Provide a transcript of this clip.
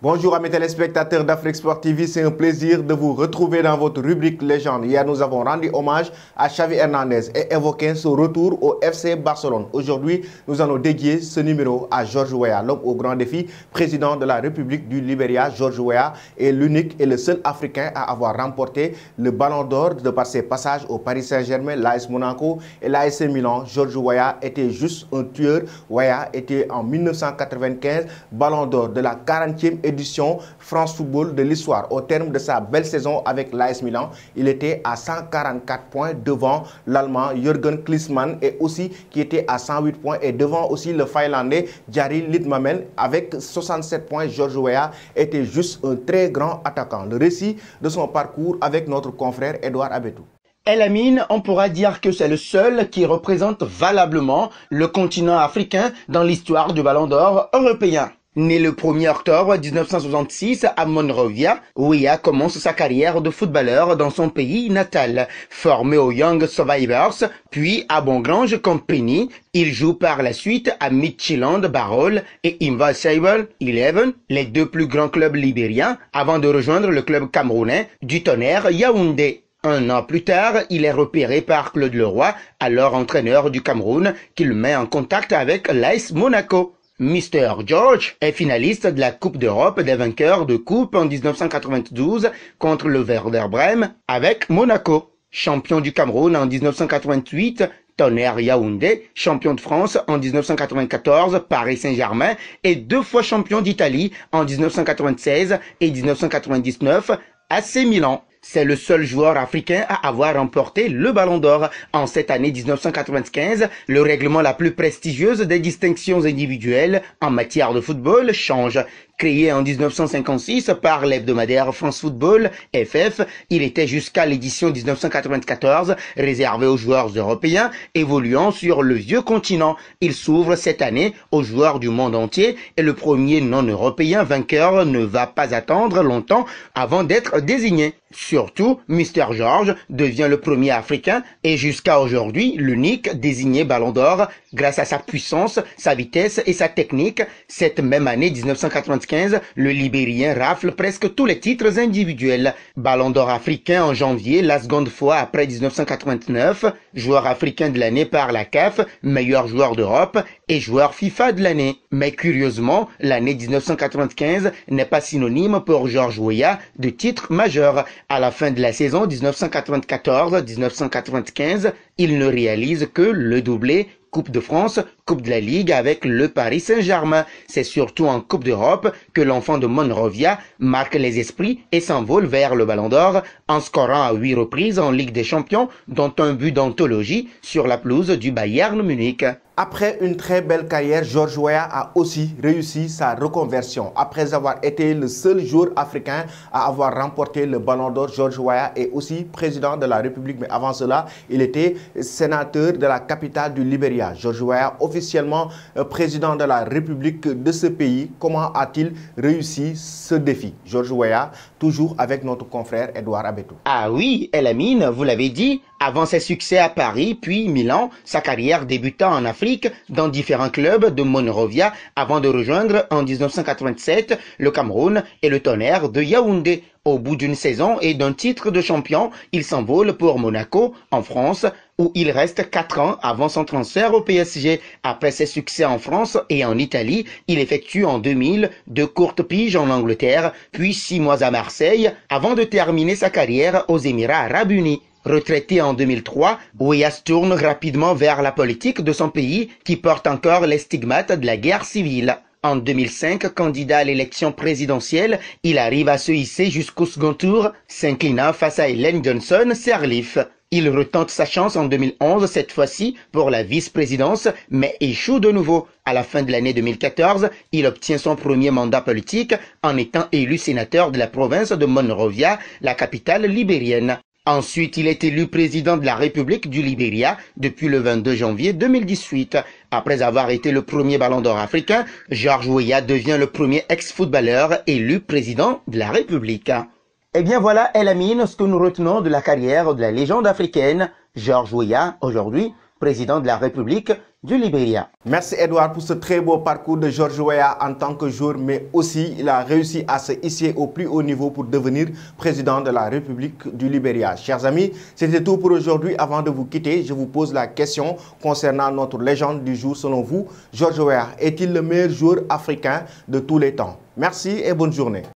Bonjour à mes téléspectateurs d'Afrique Sport TV, c'est un plaisir de vous retrouver dans votre rubrique Légende. Hier, nous avons rendu hommage à Xavi Hernandez et évoqué son retour au FC Barcelone. Aujourd'hui, nous allons dédier ce numéro à George Weah, l'homme au grand défi, président de la République du Libéria. George Weah est l'unique et le seul Africain à avoir remporté le Ballon d'Or de par ses passages au Paris Saint-Germain, l'AS Monaco et l'AS Milan. George Weah était juste un tueur. Weah était en 1995 Ballon d'Or de la 40e édition France Football de l'histoire. Au terme de sa belle saison avec l'AS Milan, il était à 144 points devant l'Allemand Jürgen Klinsmann et aussi qui était à 108 points et devant aussi le Finlandais Jari Litmanen avec 67 points. George Weah était juste un très grand attaquant. Le récit de son parcours avec notre confrère Edouard Abetou. El Amin, on pourra dire que c'est le seul qui représente valablement le continent africain dans l'histoire du Ballon d'Or européen. Né le 1er octobre 1966 à Monrovia, Weah commence sa carrière de footballeur dans son pays natal. Formé aux Young Survivors, puis à Bongrange Company, il joue par la suite à Midtjylland Barrol et Invincible 11, les deux plus grands clubs libériens, avant de rejoindre le club camerounais du Tonnerre Yaoundé. Un an plus tard, il est repéré par Claude Leroy, alors entraîneur du Cameroun, qui le met en contact avec l'AS Monaco. Mr. George est finaliste de la Coupe d'Europe des vainqueurs de coupe en 1992 contre le Werder Brême avec Monaco. Champion du Cameroun en 1988, Tonnerre Yaoundé, champion de France en 1994, Paris Saint-Germain et deux fois champion d'Italie en 1996 et 1999, AC Milan. C'est le seul joueur africain à avoir remporté le Ballon d'Or en cette année 1995. Le règlement la plus prestigieuse des distinctions individuelles en matière de football change. Créé en 1956 par l'hebdomadaire France Football, FF, il était jusqu'à l'édition 1994 réservé aux joueurs européens évoluant sur le vieux continent. Il s'ouvre cette année aux joueurs du monde entier et le premier non-européen vainqueur ne va pas attendre longtemps avant d'être désigné. Surtout, Mr. George devient le premier Africain et jusqu'à aujourd'hui l'unique désigné Ballon d'Or grâce à sa puissance, sa vitesse et sa technique. Cette même année 1995, le Libérien rafle presque tous les titres individuels. Ballon d'Or africain en janvier, la seconde fois après 1989, joueur africain de l'année par la CAF, meilleur joueur d'Europe et joueur FIFA de l'année. Mais curieusement, l'année 1995 n'est pas synonyme pour George Weah de titre majeur. À la fin de la saison 1994-1995, il ne réalise que le doublé Coupe de France, Coupe de la Ligue avec le Paris Saint-Germain. C'est surtout en Coupe d'Europe que l'enfant de Monrovia marque les esprits et s'envole vers le Ballon d'Or en scorant à 8 reprises en Ligue des Champions, dont un but d'anthologie sur la pelouse du Bayern Munich. Après une très belle carrière, George Weah a aussi réussi sa reconversion. Après avoir été le seul joueur africain à avoir remporté le Ballon d'Or, George Weah est aussi président de la République. Mais avant cela, il était sénateur de la capitale du Libéria. George Weah, officiellement président de la République de ce pays, comment a-t-il réussi ce défi? George Weah, toujours avec notre confrère Edouard Abetou. Ah oui, El Amin, vous l'avez dit, avant ses succès à Paris, puis Milan, sa carrière débuta en Afrique dans différents clubs de Monrovia avant de rejoindre en 1987 le Cameroun et le Tonnerre de Yaoundé. Au bout d'une saison et d'un titre de champion, il s'envole pour Monaco, en France, où il reste 4 ans avant son transfert au PSG. Après ses succès en France et en Italie, il effectue en 2000 2 courtes piges en Angleterre, puis 6 mois à Marseille, avant de terminer sa carrière aux Émirats Arabes Unis. Retraité en 2003, Weah se tourne rapidement vers la politique de son pays qui porte encore les stigmates de la guerre civile. En 2005, candidat à l'élection présidentielle, il arrive à se hisser jusqu'au second tour, s'inclinant face à Ellen Johnson Sirleaf. Il retente sa chance en 2011, cette fois-ci pour la vice-présidence, mais échoue de nouveau. À la fin de l'année 2014, il obtient son premier mandat politique en étant élu sénateur de la province de Monrovia, la capitale libérienne. Ensuite, il est élu président de la République du Libéria depuis le 22 janvier 2018. Après avoir été le premier Ballon d'Or africain, George Weah devient le premier ex-footballeur élu président de la République. Eh bien voilà, El Amin, ce que nous retenons de la carrière de la légende africaine, George Weah, aujourd'hui, président de la République du Libéria. Merci Edouard pour ce très beau parcours de George Weah en tant que joueur, mais aussi il a réussi à se hisser au plus haut niveau pour devenir président de la République du Libéria. Chers amis, c'était tout pour aujourd'hui. Avant de vous quitter, je vous pose la question concernant notre légende du jour. Selon vous, George Weah est-il le meilleur joueur africain de tous les temps? Merci et bonne journée.